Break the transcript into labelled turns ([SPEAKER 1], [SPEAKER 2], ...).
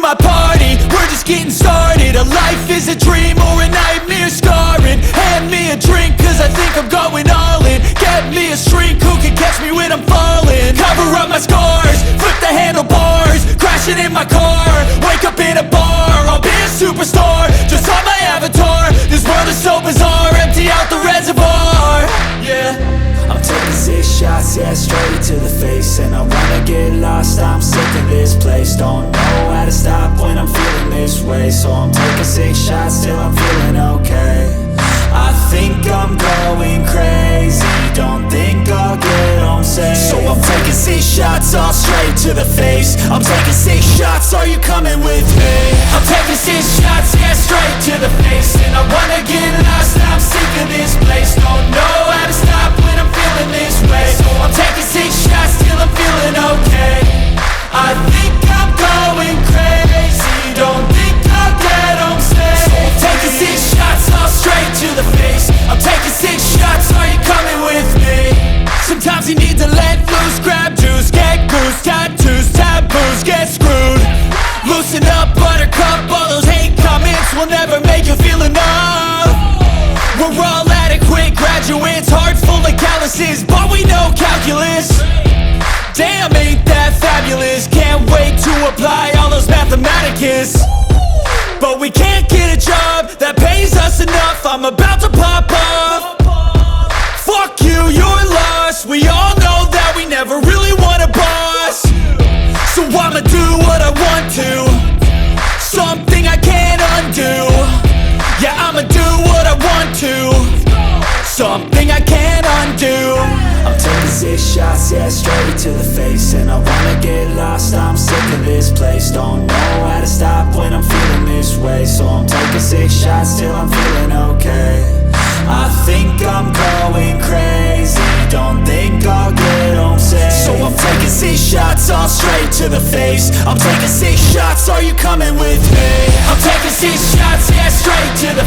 [SPEAKER 1] my party, we're just getting started. A life is a dream or a nightmare scarring. Hand me a drink cause I think I'm going all in. Get me a shrink who can catch me when I'm falling. Cover up my scars, flip the handlebars, crashing in my car, wake up in a bar. I'll be a superstar, just on my avatar. This world is so bizarre, empty out the reservoir. Yeah,
[SPEAKER 2] I'm taking 6 shots, yeah, straight to the face. And I wanna get lost, I'm sick of this place. Don't know how to stop when I'm feeling this way. So I'm taking 6 shots till I'm feeling okay. I think I'm going crazy, don't think I'll get home safe. So I'm taking 6 shots, all straight to the face. I'm taking 6 shots, are you coming with me?
[SPEAKER 1] I'm taking 6 shots, yeah, straight to the face. And I wanna get lost, I'm sick of this place. Don't know how to stop when I'm feeling this way. So I'm taking 6 shots till I'm feeling okay. I think I'm going crazy, don't think I'll get home safe. So I'm taking 6 shots, all straight to the face. I'm taking 6 shots, are you coming with me? Sometimes you need to let loose, grab juice, get goose, tattoos, taboos, get screwed. Loosen up, buttercup, all those hate comments will never make you feel enough. We're all adequate graduates, heart full of calluses, but we know calculus. Damn, ain't that fabulous? Can't wait to apply all those mathematicus. But we can't get a job that pays us enough. I'm about to pop off. Fuck you, you're lost. We all know that we never really want a boss. So I'ma do what I want to, something I can't undo. Yeah, I'ma do what I want to, something I can't undo.
[SPEAKER 2] I'm taking 6 shots, yeah, straight to the face. And I wanna get lost, I'm sick of this place. Don't know how to stop when I'm feeling this way. So I'm taking 6 shots till I'm feeling okay. I think I'm going crazy, don't think I'll get home safe. So I'm taking 6 shots, all straight to the face. I'm taking 6 shots, are you coming with me? I'm taking 6 shots, yeah, straight to the